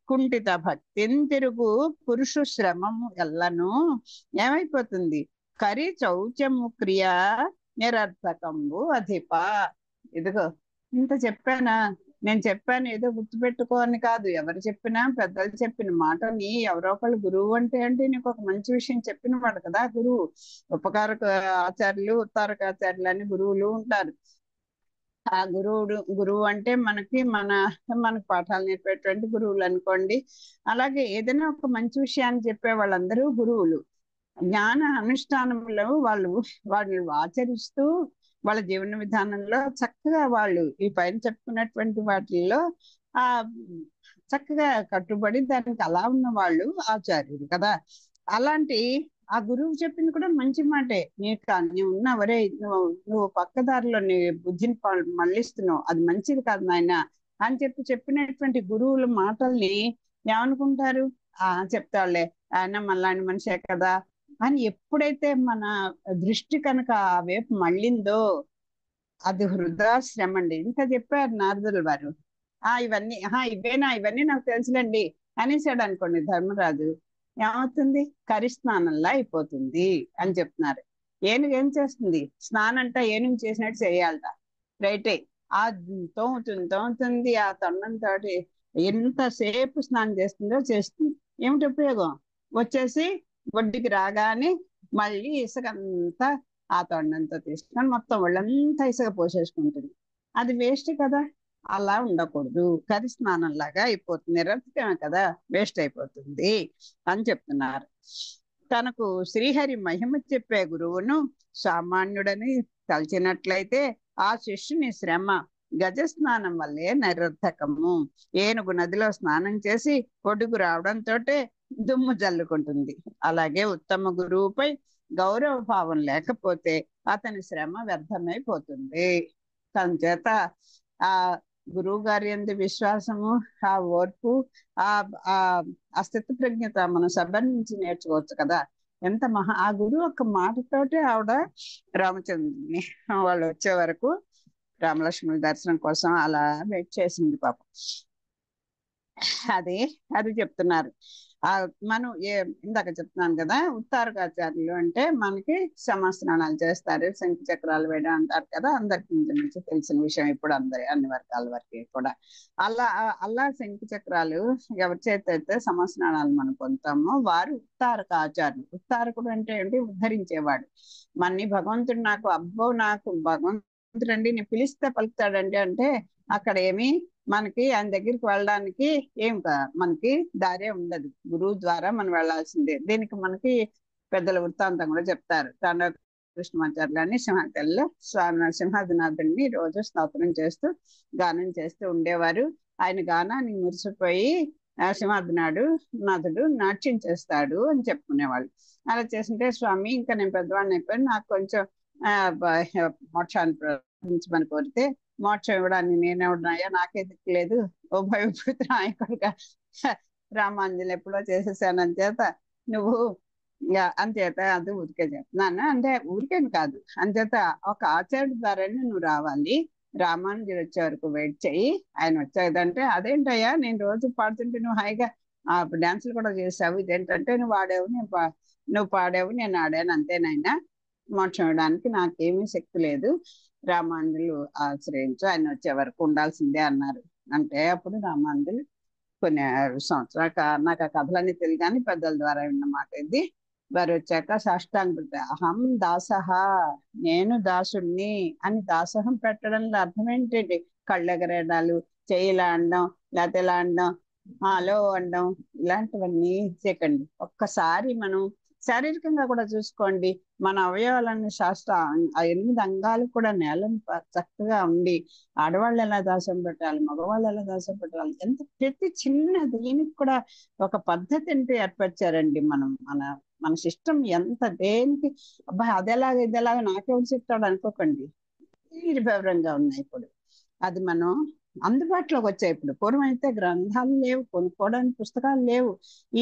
కుంఠిత భక్తిని తిరుగు పురుషు శ్రమము ఎల్లను ఏమైపోతుంది? కరి చౌచము క్రియ నిరర్థకంబు అధిప. ఇదిగో ఇంత చెప్పానా? నేను చెప్పాను ఏదో గుర్తుపెట్టుకోని కాదు. ఎవరు చెప్పినా పెద్దలు చెప్పిన మాటని ఎవరో ఒకళ్ళు గురువు అంటే నీకు ఒక మంచి విషయం చెప్పిన వాడు కదా గురువు. ఉపకారక ఆచార్యులు ఉత్తారక ఆచార్యులు అని గురువులు ఉంటారు. ఆ గురువు అంటే మనకు పాఠాలు నేర్పేటువంటి గురువులు అనుకోండి. అలాగే ఏదైనా ఒక మంచి విషయాన్ని చెప్పే వాళ్ళందరూ గురువులు. జ్ఞాన అనుష్ఠానంలో వాళ్ళు ఆచరిస్తూ వాళ్ళ జీవన విధానంలో చక్కగా వాళ్ళు ఈ పైన చెప్పుకున్నటువంటి వాటిల్లో ఆ చక్కగా కట్టుబడి దానికి అలా ఉన్న వాళ్ళు ఆచార్యులు కదా. అలాంటి ఆ గురువు చెప్పింది కూడా మంచి మాటే. నీవు ఉన్నవరే నువ్వు పక్కదారిలో నీ బుద్ధిని మళ్ళిస్తున్నావు, అది మంచిది కాదు నాయన అని చెప్పినటువంటి గురువుల మాటల్ని ఏమనుకుంటారు? చెప్తాళ్లే ఆయన మళ్ళాంటి మనిషే కదా అని ఎప్పుడైతే మన దృష్టి కనుక ఆ వైపు మళ్ళిందో అది వృధా శ్రమ అండి. ఇంకా చెప్పారు నారదుల వారు. ఇవన్నీ నాకు తెలుసులేండి అనేసాడు అనుకోండి ధర్మరాజు, ఏమవుతుంది? కరిస్నానంలా అయిపోతుంది అని చెప్తున్నారు. ఏనుగు ఏం చేస్తుంది? స్నానం అంట ఏనుగు చేసినట్టు చేయాలట. రైటే. ఆ తోముతుంది ఆ తొండంతో ఎంతసేపు స్నానం చేస్తుందో చేస్తుంది. ఏమిటి ఉపయోగం? వచ్చేసి ఒడ్డుకి రాగానే మళ్ళీ ఇసుకంతా ఆ తొండంతో తీసుకొని మొత్తం ఒళ్ళంతా ఇసుక పోసేసుకుంటుంది. అది వేస్ట్ కదా. అలా ఉండకూడదు. కరి స్నానం లాగా అయిపోతుంది, నిరర్థకమే కదా, వేస్ట్ అయిపోతుంది అని చెప్తున్నారు. తనకు శ్రీహరి మహిమ చెప్పే గురువును సామాన్యుడని తలచినట్లయితే ఆ శిష్యుని శ్రమ గజ స్నానం వల్లే నిరర్థకము. ఏనుగు నదిలో స్నానం చేసి ఒడ్డుకు రావడంతో దుమ్ము జల్లుకుంటుంది. అలాగే ఉత్తమ గురువుపై గౌరవ భావం లేకపోతే అతని శ్రమ వ్యర్థమైపోతుంది. తన చేత ఆ గురువు గారి యందు విశ్వాసము, ఆ ఓర్పు, ఆ స్థితి ప్రజ్ఞత మనం సభ నుంచి నేర్చుకోవచ్చు కదా. ఎంత ఆ గురువు ఒక మాటతోటే ఆవిడ రామచంద్రుని వాళ్ళు వచ్చే వరకు రామలక్ష్మణుల దర్శనం కోసం అలా వెయిట్ చేసింది పాపం. అది చెప్తున్నారు. మనం ఇందాక చెప్తున్నాను కదా, ఉత్తారకాచార్యులు అంటే మనకి సమాస్నానాలు చేస్తారు, శంఖ చక్రాలు వేయడం అంటారు కదా. అందరికి నుంచి తెలిసిన విషయం ఇప్పుడు అన్ని వర్గాల వరకు కూడా. అలా శంఖ చక్రాలు ఎవరి చేత అయితే సమాస్నానాలు మనం పొందుతామో వారు ఉత్తారకాచార్యులు. ఉత్తారకుడు అంటే ఏంటి? ఉద్ధరించేవాడు. మన్ని భగవంతుడు నాకు భగవంతుడు అండి నేను పిలిస్తే పలుకుతాడండి అంటే అక్కడ ఏమి మనకి ఆయన దగ్గరికి వెళ్ళడానికి మనకి దారే ఉండదు. గురువు ద్వారా మనం వెళ్లాల్సిందే. దీనికి మనకి పెద్దల వృత్తాంతం కూడా చెప్తారు. తాండవ కృష్ణమాచార్యులని సింహాచల్లో స్వామి సింహాద్రినాథుడిని రోజు స్తోత్రం చేస్తూ గానం చేస్తూ ఉండేవారు. ఆయన గానాన్ని మురిసిపోయి సింహాద్రినాథుడు నాట్యం చేస్తాడు అని చెప్పుకునేవాళ్ళు. అలా చేస్తుంటే స్వామి ఇంకా నేను పెద్దవాడిని అయిపోయి నాకు కొంచెం మోక్షాన్ని ప్రార్థించమని కోరితే మోక్షం ఇవ్వడానికి నేనెవడనాయా, నాకే దిక్కులేదు, ఉభయ విభూతి నాయకుడుగా రామాంజలి ఎప్పుడో చేసేసాను చేత నువ్వు అంచేత అది ఊరికే చెప్తున్నాను అంటే ఊరికేని కాదు. అంచేత ఒక ఆచార్యుడి ద్వారానే నువ్వు రావాలి. రామానుజుడు వచ్చే వరకు వెయిట్ చెయ్యి. ఆయన వచ్చేదంటే అదేంటయ్యా నేను రోజు పాడుతుంటే నువ్వు హాయిగా డాన్సులు కూడా చేసావు, ఇదేంటంటే నువ్వు పాడావు నేను ఆడాను అంతేనైనా, మోక్షం ఇవ్వడానికి నాకేమీ శక్తి లేదు, రామానుజులు ఆశ్రయించు, ఆయన వచ్చే వరకు ఉండాల్సిందే అన్నారు. అంటే అప్పుడు రామానుజులు కొన్ని సంవత్సరాలు నాకు ఆ కథలన్నీ తెలియదు కానీ పెద్దల ద్వారా విన్నమాట ఇది. వారు వచ్చాక సాష్టాంగ అహం దాసహ, నేను దాసుణ్ణి అని దాసహం పెట్టడంలో అర్థం ఏంటండి? కళ్ళెగరేడాలు, చెయ్యిలా అనడం, లేకపోతే ఇలా అనడం, హలో అనడం, ఇలాంటివన్నీ చేయకండి. ఒక్కసారి మనం శారీరకంగా కూడా చూసుకోండి. మన అవయవాలన్నీ ఆ 8 అంగాలు కూడా నేలను చక్కగా ఉండి, ఆడవాళ్ళు ఎలా దాసం పెట్టాలి, మగవాళ్ళు ఎలా దాసం పెట్టాలి, ఎంత ప్రతి చిన్న దీనికి కూడా ఒక పద్ధతి అంటూ ఏర్పరిచారండి. మన మన సిస్టమ్ ఎంత దేనికి అబ్బా అదేలాగా ఇదేలాగా నాకెవరు చెప్తాడు అనుకోకండి. నిర్భరంగా ఉన్నాయి ఇప్పుడు. అది మనం అందుబాటులోకి వచ్చాయి. ఇప్పుడు పూర్వం అయితే గ్రంథాలు లేవు, కొనుక్కోవడానికి పుస్తకాలు లేవు,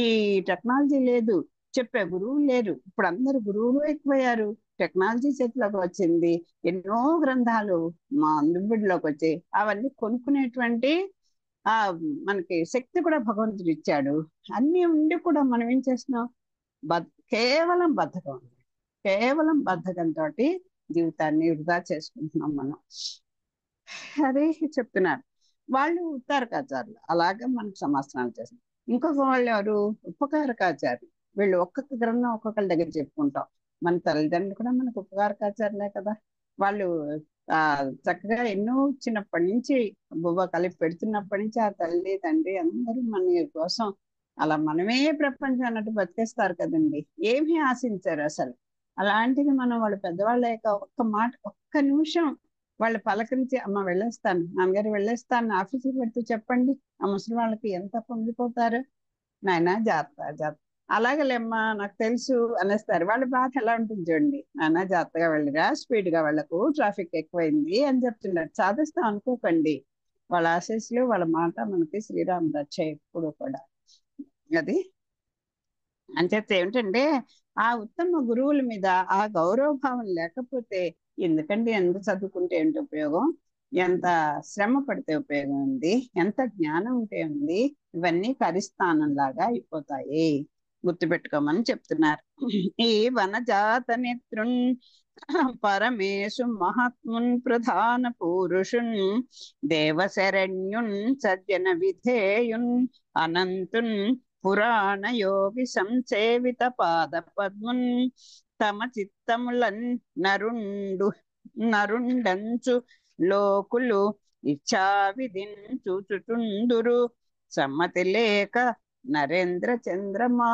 ఈ టెక్నాలజీ లేదు, చెప్పే గురువులు లేరు. ఇప్పుడు అందరు గురువులు ఎక్కువయ్యారు, టెక్నాలజీ చేతిలోకి వచ్చింది, ఎన్నో గ్రంథాలు మా అందుబాటులోకి వచ్చాయి. అవన్నీ కొనుక్కునేటువంటి ఆ మనకి శక్తి కూడా భగవంతుడు ఇచ్చాడు. అన్ని ఉండి కూడా మనం ఏం చేస్తున్నాం? కేవలం బద్ధకం, కేవలం బద్ధకంతో జీవితాన్ని వృధా చేసుకుంటున్నాం మనం. అదే చెప్తున్నారు. వాళ్ళు ఉత్తారకాచారులు, అలాగే మనకు సమాసనాలు చేస్తారు. ఇంకొక వాళ్ళు ఎవరు? ఉపకారకాచారులు. వీళ్ళు ఒక్కొక్క గ్రంథం ఒక్కొక్కరి దగ్గర చెప్పుకుంటాం. మన తల్లిదండ్రులు కూడా మనకు ఉపకారకాచారులే కదా. వాళ్ళు చక్కగా ఎన్నో చిన్నప్పటి నుంచి బువ్వ కలిపి పెడుతున్నప్పటి నుంచి ఆ తల్లి తండ్రి అందరూ మన కోసం అలా మనమే ప్రపంచం అన్నట్టు బతికేస్తారు కదండి. ఏమీ ఆశించారు అసలు. అలాంటిది మనం వాళ్ళు పెద్దవాళ్ళు ఒక్క మాట, ఒక్క నిమిషం వాళ్ళు పలకరించి, అమ్మ వెళ్ళేస్తాను, నాన్నగారు వెళ్ళేస్తాను, ఆఫీసుకి పెడుతూ చెప్పండి, ఆ ముసలి వాళ్ళకి ఎంత పొంగిపోతారు. నాయన జాగ్రత్త జాగ్రత్త, అలాగేలేమ్మా నాకు తెలుసు అనేస్తారు. వాళ్ళ బాధ ఎలా ఉంటుంది చూడండి. నాన్న జాగ్రత్తగా వెళ్ళిరా, స్పీడ్ గా వెళ్ళకు, ట్రాఫిక్ ఎక్కువైంది అని చెప్తున్నారు. సాధిస్తాం అనుకోకండి. వాళ్ళ ఆశీస్సులు, వాళ్ళ మాట మనకి శ్రీరామ రక్ష ఎప్పుడు కూడా. అది అంచేత ఏమిటంటే, ఆ ఉత్తమ గురువుల మీద ఆ గౌరవ భావం లేకపోతే ఎందుకండి? ఎంత చదువుకుంటే ఏంటి ఉపయోగం? ఎంత శ్రమ పడితే ఉపయోగం ఉంది? ఎంత జ్ఞానం ఉంటే ఉంది? ఇవన్నీ కరిస్థానంలాగా అయిపోతాయి, గుర్తుపెట్టుకోమని చెప్తున్నారు. ఈ వనజాత నేత్రున్ పరమేశు మహాత్మున్ ప్రధాన పురుషున్ దేవశరణ్యున్ సజ్జన విధేయున్ అనంతున్ పురాణ యోగి సంసేవిత పాద పద్మున్ తమ చిత్తములన్ నరుండంచు లోకులు ఇచ్చా విధిన్ చూచుచుందురు సమ్మతి లేక నరేంద్ర చంద్రమా.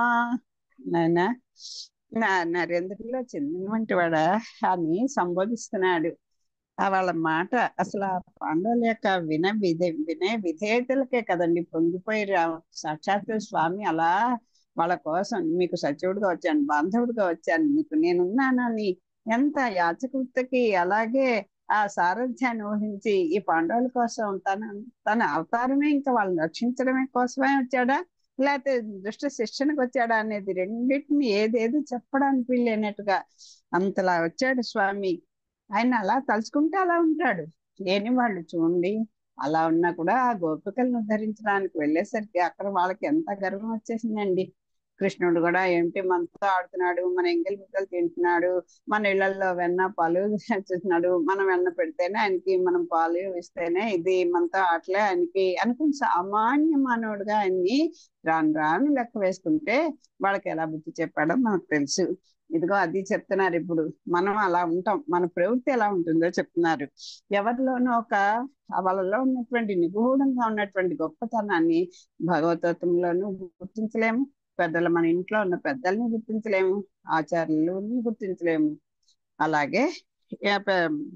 నరేంద్రులో చెందినటువంటి వాడా అని సంబోధిస్తున్నాడు. వాళ్ళ మాట అసలు ఆ పాండవుల యొక్క వినయ విధేయతలకే కదండి పొంగిపోయి సాక్షాత్తు స్వామి అలా వాళ్ళ కోసం, మీకు సచివుడిగా వచ్చాను, బాంధవుడిగా వచ్చాను, మీకు నేనున్నానని ఎంత యాచకృతకి అలాగే ఆ సారథ్యాన్ని ఊహించి ఈ పాండవుల కోసం తన అవతారమే ఇంకా వాళ్ళని రక్షించడమే కోసమే వచ్చాడా, లేకపోతే దుష్ట శిక్షణకు వచ్చాడా అనేది రెండింటిని ఏదేది చెప్పడానికి వీళ్ళేనట్టుగా అంతలా వచ్చాడు స్వామి. ఆయన అలా తలుచుకుంటే అలా ఉంటాడు. లేని వాళ్ళు చూడండి, అలా ఉన్నా కూడా ఆ గోపికలను ఉద్ధరించడానికి వెళ్ళేసరికి అక్కడ వాళ్ళకి ఎంత గర్వం వచ్చేసిందండి. కృష్ణుడు కూడా ఏమిటి మనతో ఆడుతున్నాడు, మన ఎంగిలి ముద్దలు తింటున్నాడు, మన ఇళ్లలో వెన్న పాలు చూస్తున్నాడు, మనం వెన్న పెడితేనే ఆయనకి, మనం పాలు ఇస్తేనే ఇది మనతో ఆటలే ఆయనకి అనుకుని సామాన్య మానవుడిగా ఆయన్ని రాను రాను లెక్క వేసుకుంటే వాళ్ళకి ఎలా బుద్ధి చెప్పాడో మనకు తెలుసు. ఇదిగో అది చెప్తున్నారు. ఇప్పుడు మనం అలా ఉంటాం, మన ప్రవృత్తి ఎలా ఉంటుందో చెప్తున్నారు. ఎవరిలోనూ వాళ్ళలో ఉన్నటువంటి నిగూఢంగా ఉన్నటువంటి గొప్పతనాన్ని భగవతత్వంలోనూ గుర్తించలేము, మన ఇంట్లో ఉన్న పెద్దల్ని గుర్తించలేము, ఆచార్యులని గుర్తించలేము, అలాగే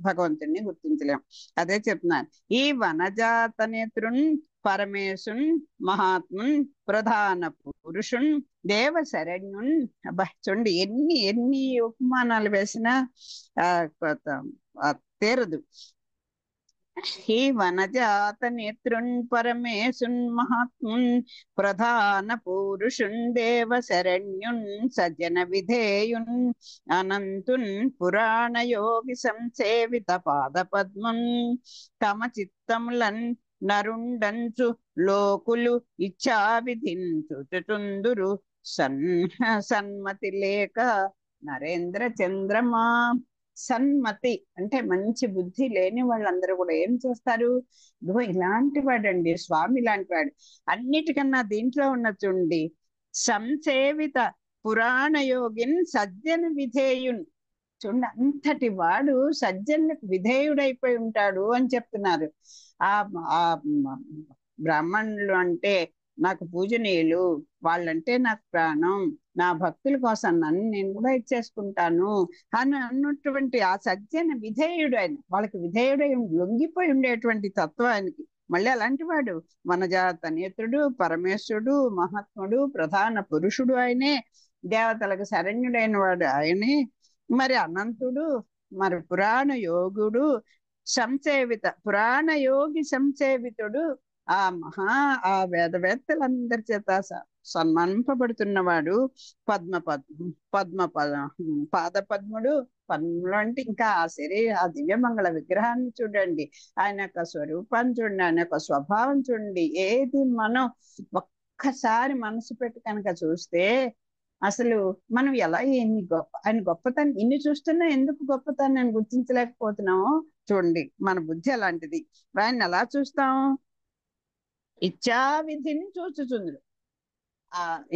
భగవంతుని గుర్తించలేము. అదే చెప్తున్నారు. ఈ వనజాత నేత్రున్ పరమేశున్ మహాత్మున్ ప్రధాన పురుషున్ దేవ శరణ్యున్. అబ్బా చూడండి, ఎన్ని ఎన్ని ఉపమానాలు వేసినా తీరదు. ఈ వనజాత నేత్రున్ పరమేశున్ మహాత్మున్ ప్రధాన పురుషున్ దేవ శరణ్యున్ సజ్జన విధేయున్ అనంతున్ పురాణ యోగి సంసేవిత పాద పద్మున్ తమ చిత్తములన్ నరుండంచు లోకులు ఇచ్చా విధించుచుందురు సన్మతి లేక నరేంద్ర చంద్రమా. సన్మతి అంటే మంచి బుద్ధి లేని వాళ్ళందరూ కూడా ఏం చేస్తారు? ఇదిగో ఇలాంటి వాడండి స్వామి, ఇలాంటి వాడు. అన్నిటికన్నా దీంట్లో ఉన్న చూడండి, సంసేవిత పురాణ యోగిన్ సజ్జన విధేయున్. చూడండి, అంతటి వాడు సజ్జనులకు విధేయుడైపోయి ఉంటాడు అని చెప్తున్నారు. ఆ ఆ బ్రాహ్మణులు అంటే నాకు పూజనీయులు, వాళ్ళంటే నాకు ప్రాణం, నా భక్తుల కోసం నన్ను నేను కూడా ఇచ్చేసుకుంటాను అని అన్నటువంటి ఆ సజ్జన విధేయుడు ఆయన. వాళ్ళకి విధేయుడై లొంగిపోయి ఉండేటువంటి తత్వం ఆయనకి. మళ్ళీ అలాంటి వాడు వనజాత నేత్రుడు, పరమేశ్వరుడు, మహాత్ముడు, ప్రధాన పురుషుడు ఆయనే, దేవతలకు శరణ్యుడైన వాడు ఆయనే, మరి అనంతుడు, మరి పురాణ యోగుడు, సంసేవిత పురాణ యోగి సంసేవితుడు, ఆ మహా ఆ వేదవేత్తలందరి చేత సన్మానింపబడుతున్నవాడు, పాద పద్ముడు. పద్ములు అంటే ఇంకా ఆ ఆ దివ్యమంగళ విగ్రహాన్ని చూడండి, ఆయన యొక్క స్వరూపాన్ని చూడండి, ఆయన యొక్క స్వభావం చూడండి. ఏది మనం ఒక్కసారి మనసు పెట్టి కనుక చూస్తే అసలు మనం ఎలా ఎన్ని ఆయన గొప్పతనం ఇన్ని చూస్తున్నా ఎందుకు గొప్పతనాన్ని గుర్తించలేకపోతున్నామో చూడండి. మన బుద్ధి అలాంటిది. ఆయన ఎలా చూస్తాం? ఇచ్చా విధిని చూచుచుందుడు.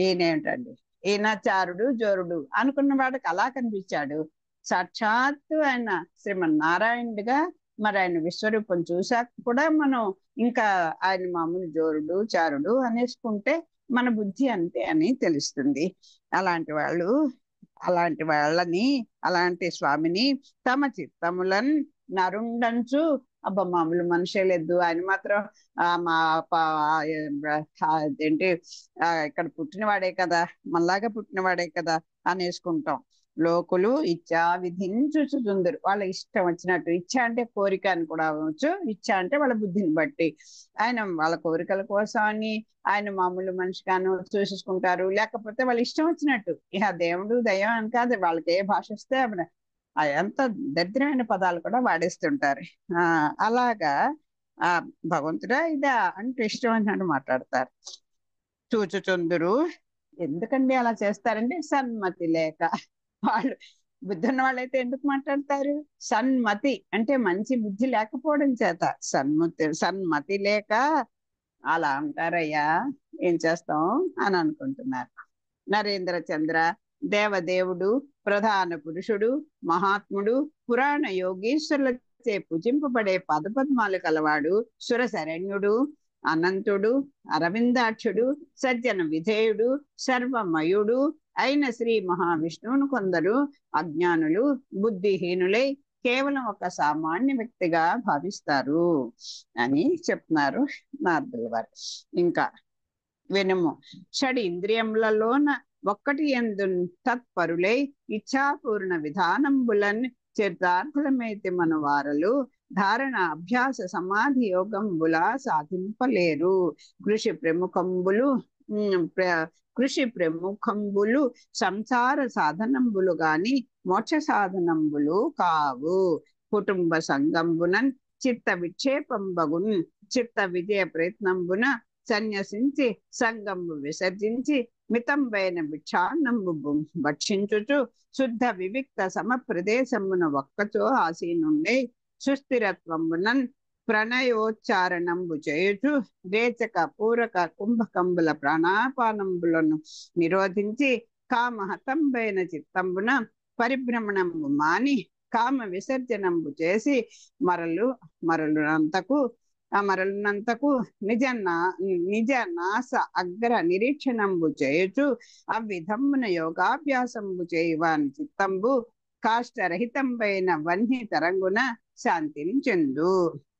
ఈయనేమిటండి, ఈయన చారుడు జోరుడు అనుకున్న వాడికి అలా కనిపించాడు. సాక్షాత్తు ఆయన శ్రీమన్నారాయణుడిగా మరి ఆయన విశ్వరూపం చూశాక కూడా మనం ఇంకా ఆయన మామూలు జోరుడు చారుడు అనేసుకుంటే మన బుద్ధి అంతే అని తెలుస్తుంది. అలాంటి వాళ్ళని అలాంటి స్వామిని తమ చిత్తములను నరుండంచు, అబ్బా మామూలు మనిషే లేదు ఆయన మాత్రం మా ఏంటి ఇక్కడ పుట్టినవాడే కదా, మనలాగా పుట్టినవాడే కదా అనేసుకుంటాం. లోకులు ఇచ్చా విధించుచుందరు, వాళ్ళ ఇష్టం వచ్చినట్టు. ఇచ్చ అంటే కోరిక అని కూడా అవ్వచ్చు, ఇచ్చ అంటే వాళ్ళ బుద్ధిని బట్టి. ఆయన వాళ్ళ కోరికల కోసం అని ఆయన మామూలు మనిషిగాను చూసేసుకుంటారు, లేకపోతే వాళ్ళ ఇష్టం వచ్చినట్టు. ఇక దేవుడు దయ్యం అని కాదు, వాళ్ళకి ఏ భాష వస్తే ఎంత దరిద్రమైన పదాలు కూడా వాడేస్తుంటారు. అలాగా భగవంతుడా ఇదా అంటే ఇష్టం అన్నట్టు మాట్లాడతారు. చూచుచుందురు. ఎందుకండి అలా చేస్తారంటే సన్మతి లేక. వాళ్ళు బుద్ధి ఉన్న వాళ్ళైతే ఎందుకు మాట్లాడతారు? సన్మతి అంటే మంచి బుద్ధి లేకపోవడం చేత సన్మతి లేక అలా అంటారయ్యా, ఏం చేస్తాం అని అనుకుంటున్నారు. నరేంద్ర చంద్ర దేవదేవుడు, ప్రధాన పురుషుడు, మహాత్ముడు, పురాణ యోగీశ్వరులచే పూజింపబడే పదపద్మాలు కలవాడు, సురశరణ్యుడు, అనంతుడు, అరవిందాక్షుడు, సజ్జన విధేయుడు, సర్వమయుడు అయిన శ్రీ మహావిష్ణువును కొందరు అజ్ఞానులు, బుద్ధిహీనులై కేవలం ఒక సామాన్య వ్యక్తిగా భావిస్తారు అని చెప్తున్నారు నారదుల వారు. ఇంకా వినుము, షడ్ ఇంద్రియములలోన ఒక్కటి ఎందు తత్పరులై ఇచ్ఛాపూర్ణ విధానంబులన్ చరితార్థులమైతే మన వారలు ధారణ అభ్యాస సమాధి యోగంబుల సాధింపలేరు. కృషి ప్రముఖంబులు సంసార సాధనంబులు గాని మోక్ష సాధనంబులు కావు. కుటుంబ సంగంబునన్ చిత్త విక్షేపంబగున్ చిత్త విజయ ప్రయత్నంబున సన్యసించి సంగంబు విసర్జించి మితంబైన భిక్షాన్నంబు భక్షించుచు శుద్ధ వివిక్త సమ ప్రదేశమున ఒక్కచో ఆసీనుండే సుస్థిరత్వంబునన్ ప్రణయోచ్చారణంబు చేయుచు రేచక పూరక కుంభకంబుల ప్రాణాపానంబులను నిరోధించి కామహతంబైన చిత్తంబున పరిభ్రమణంబు మాని కామ విసర్జనంబు చేసి మరలునంతకు నిజ నాస అగ్ర నిరీక్షణంబు చేయుచు అవిధమ్మున యోగాభ్యాసంబు చేయువాని చిత్తంబు కాష్టరహితంపైన వన్హి తరంగున శాంతిని చెందు.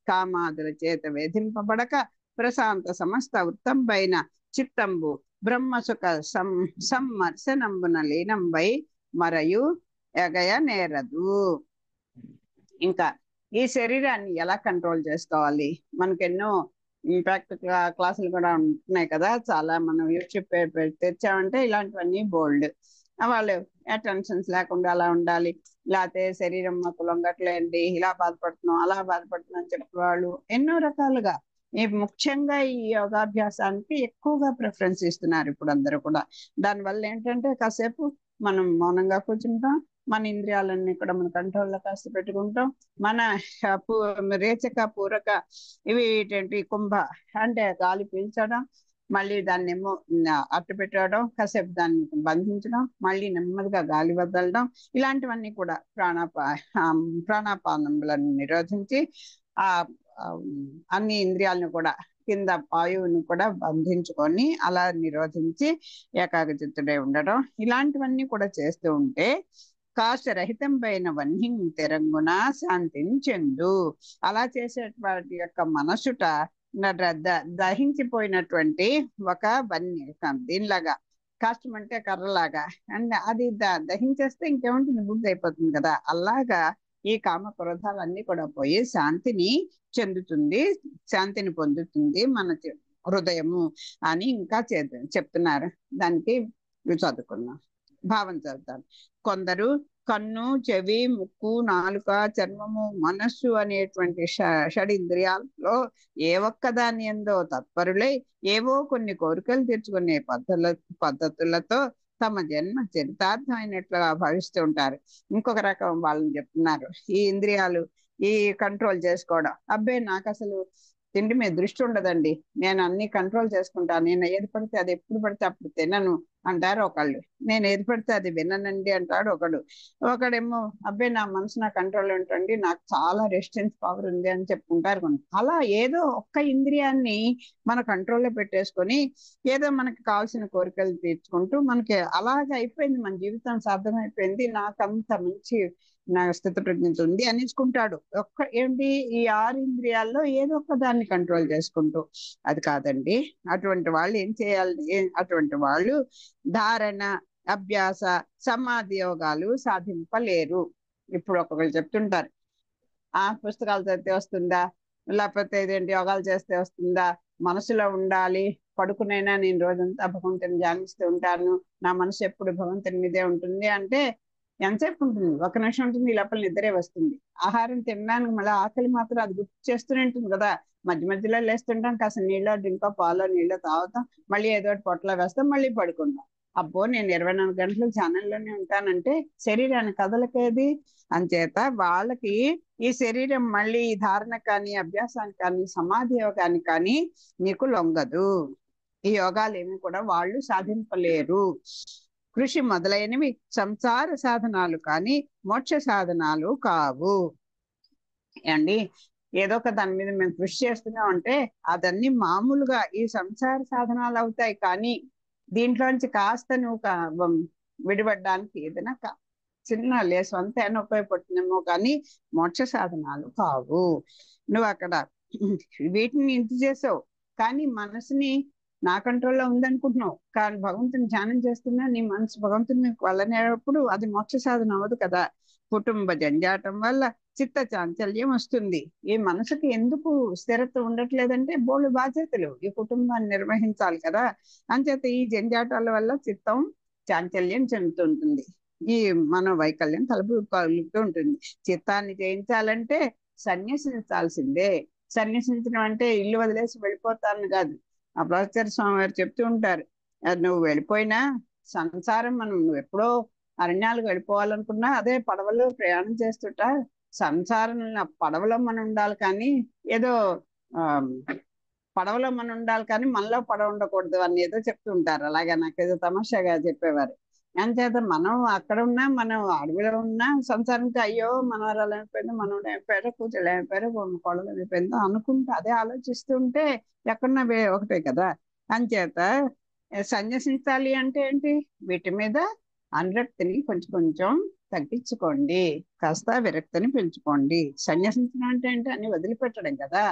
కామాదుల చేత వేధింపబడక ప్రశాంత సమస్త ఉత్తంపైన చిత్తంబు బ్రహ్మసుఖ సమ్మర్శనంబున లీనంబై మరయు ఎగయ నేరదు. ఇంకా ఈ శరీరాన్ని ఎలా కంట్రోల్ చేసుకోవాలి? మనకెన్నో ఇంపాక్ట్ క్లాసులు కూడా ఉంటున్నాయి కదా, చాలా. మనం యూట్యూబ్ తెచ్చామంటే ఇలాంటివన్నీ బోల్డ్. వాళ్ళు టెన్షన్స్ లేకుండా అలా ఉండాలి, లేకపోతే శరీరం మాకు లొంగట్లేండి, ఇలా బాధపడుతున్నాం అలా బాధపడుతున్నాం అని చెప్పేవాళ్ళు ఎన్నో రకాలుగా. ముఖ్యంగా ఈ యోగాభ్యాసానికి ఎక్కువగా ప్రిఫరెన్స్ ఇస్తున్నారు ఇప్పుడు అందరూ కూడా. దానివల్ల ఏంటంటే కాసేపు మనం మౌనంగా కూర్చుంటాం, మన ఇంద్రియాలన్నీ కూడా మన కంట్రోల్లో కాస్త పెట్టుకుంటాం. మన రేచక పూరక ఇవి ఏంటి కుంభ అంటే గాలి పీల్చడం, మళ్ళీ దాన్ని ఏమో అట్టు పెట్టడం, కాసేపు దాన్ని బంధించడం, మళ్ళీ నెమ్మదిగా గాలి వదలడం, ఇలాంటివన్నీ కూడా ప్రాణాపానములను నిరోధించి ఆ ఆ, అన్ని ఇంద్రియాలను కూడా కింద వాయువుని కూడా బంధించుకొని అలా నిరోధించి ఏకాగ్రచిత్తుడై ఉండడం, ఇలాంటివన్నీ కూడా చేస్తూ ఉంటే కాశరహితం పైన వన్హిం తెరంగున శాంతిని చెందు. అలా చేసే వాటి యొక్క మనసుట దహించిపోయినటువంటి ఒక వన్య దీనిలాగా, కాష్టం అంటే కర్రలాగా, అండ్ అది దహించేస్తే ఇంకేముంటుంది, బుద్ధి అయిపోతుంది కదా. అలాగా ఈ కామ క్రోధాలన్నీ కూడా పోయి శాంతిని చెందుతుంది, శాంతిని పొందుతుంది మన హృదయము అని ఇంకా చెప్తున్నారు. దానికి చదువుకున్నాం, భావం చదువుతాను. కొందరు కన్ను, చెవి, ముక్కు, నాలుక, చర్మము, మనస్సు అనేటువంటి షడింద్రియాల్లో ఏ ఒక్కదాని ఎందో తత్పరులై ఏవో కొన్ని కోరికలు తీర్చుకునే పద్ధతులతో తమ జన్మ చరితార్థమైనట్లుగా భావిస్తూ ఉంటారు. ఇంకొక రకం వాళ్ళని చెప్తున్నారు, ఈ ఇంద్రియాలు ఈ కంట్రోల్ చేసుకోవడం. అబ్బే నాకు అసలు తిండి మీద దృష్టి ఉండదండి, నేను అన్ని కంట్రోల్ చేసుకుంటాను, నేను ఏది పడితే అది ఎప్పుడు పడితే అప్పుడు తినను అంటారు ఒకళ్ళు. నేను ఏది పడితే అది విననండి అంటాడు ఒకడు. ఒకడేమో అబ్బే నా మనసు నా కంట్రోల్ ఉంటుంది, నాకు చాలా రెసిస్టెన్స్ పవర్ ఉంది అని చెప్పుకుంటారు కొన్ని. అలా ఏదో ఒక్క ఇంద్రియాన్ని మన కంట్రోల్లో పెట్టేసుకొని ఏదో మనకి కావాల్సిన కోరికలు తీర్చుకుంటూ మనకి అలాగే అయిపోయింది, మన జీవితం సార్థమైపోయింది, నాకు అంత మంచి నా స్థితి ప్రజ్ఞత ఉంది అనేసుకుంటాడు. ఏంటి, ఈ 6 ఇంద్రియాల్లో ఏదో ఒక దాన్ని కంట్రోల్ చేసుకుంటూ. అది కాదండి, అటువంటి వాళ్ళు ఏం చేయాలి, అటువంటి వాళ్ళు ధారణ, అభ్యాస, సమాధి యోగాలు సాధింపలేరు. ఇప్పుడు ఒక్కొక్కరు చెప్తుంటారు, పుస్తకాలు చదివితే వస్తుందా, లేకపోతే ఇదేంటి యోగాలు చేస్తే వస్తుందా, మనసులో ఉండాలి, పడుకునైనా నేను రోజంతా భగవంతుని ధ్యానిస్తూ ఉంటాను, నా మనసు ఎప్పుడు భగవంతుని మీదే ఉంటుంది అంటే ఎంతసేపు ఉంటుంది, 1 నిమిషం ఉంటుంది, ఈ లోపల నిద్రే వస్తుంది. ఆహారం తినడానికి మళ్ళీ ఆకలి మాత్రం అది గుర్తు చేస్తూనే ఉంటుంది కదా. మధ్య మధ్యలో లేస్తుంటాం, కాస్త నీళ్ళో డ్రింకో పాలో నీళ్ళో తాగుతాం, మళ్ళీ ఏదో ఒకటి పొట్టలో వేస్తాం, మళ్ళీ పడుకుంటాం. అబ్బో నేను 24 గంటలు ఛానల్లోనే ఉంటానంటే శరీరాన్ని కదలకేది. అంచేత వాళ్ళకి ఈ శరీరం మళ్ళీ ఈ ధారణ కానీ, అభ్యాసానికి కానీ, సమాధి యోగానికి కానీ నీకు లొంగదు. ఈ యోగాలు ఏమి కూడా వాళ్ళు సాధింపలేరు. కృషి మొదలైనవి సంసార సాధనాలు కానీ మోక్ష సాధనాలు కావు. అండి, ఏదో ఒక దాని మీద మేము కృషి చేస్తున్నాం అంటే అదన్నీ మామూలుగా ఈ సంసార సాధనాలు అవుతాయి, కానీ దీంట్లోంచి కాస్త నువ్వు విడిపడడానికి ఏదైనా చిన్న లేసంత ఉపయోగపడుతుందేమో, కానీ మోక్ష సాధనాలు కావు. నువ్వు అక్కడ వీటిని ఇంత చేసావు, కానీ మనసుని నా కంట్రోల్లో ఉందనుకుంటున్నావు, కానీ భగవంతుని ధ్యానం చేస్తున్నా నీ మనసు భగవంతుని వెళ్ళనేటప్పుడు అది మోక్ష సాధన అవ్వదు కదా. కుటుంబ జంజాటం వల్ల చిత్త చాంచల్యం వస్తుంది. ఈ మనసుకి ఎందుకు స్థిరత్వం ఉండట్లేదంటే బోళ్ళు బాధ్యతలు, ఈ కుటుంబాన్ని నిర్వహించాలి కదా. అంచేత ఈ జంజాటాల వల్ల చిత్తం చాంచల్యం చెందుతుంటుంది, ఈ మనోవైకల్యం కలుగుతూ ఉంటుంది. చిత్తాన్ని జయించాలంటే సన్యసించాల్సిందే. సన్యసించడం అంటే ఇల్లు వదిలేసి వెళ్ళిపోతాను కాదు. ఆ ప్రొఫెసర్ స్వామి గారు చెప్తూ ఉంటారు, నువ్వు వెళ్ళిపోయినా సంసారం, నువ్వు ఎప్పుడో అరణ్యాలకు వెళ్ళిపోవాలనుకున్నా అదే పడవలో ప్రయాణం చేస్తుంటా, సంసారం పడవలో మనం ఉండాలి కానీ ఏదో పడవలో మనం ఉండాలి కానీ మనలో పడవ ఉండకూడదు అని ఏదో చెప్తూ ఉంటారు. అలాగే నాకేదో తమాషాగా చెప్పేవారు. అంచేత మనం అక్కడ ఉన్నా, మనం అడవిలో ఉన్నా సంసారంతో అయ్యో మనవరాలు అయిపోయిందో, మనవడు అయిపోయారో, కూతురు అయిపోయారో, కొడలు అయిపోయిందో అనుకుంటూ అదే ఆలోచిస్తుంటే ఎక్కడన్నా ఒకటే కదా. అంచేత సన్యసించాలి అంటే ఏంటి, వీటి మీద అనురక్తిని కొంచెం కొంచెం తగ్గించుకోండి, కాస్త విరక్తిని పెంచుకోండి. సన్యాసించడం అంటే ఏంటి, అన్ని వదిలిపెట్టడం కదా.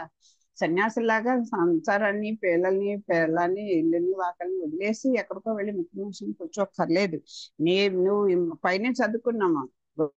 సన్యాసులాగా సంసారాన్ని, పిల్లల్ని ఇల్లుని వాకల్ని వదిలేసి ఎక్కడికో వెళ్ళి ముఖ్యమంత్రిని కూర్చోక్కర్లేదు. నువ్వు పైన చదువుకున్నామా,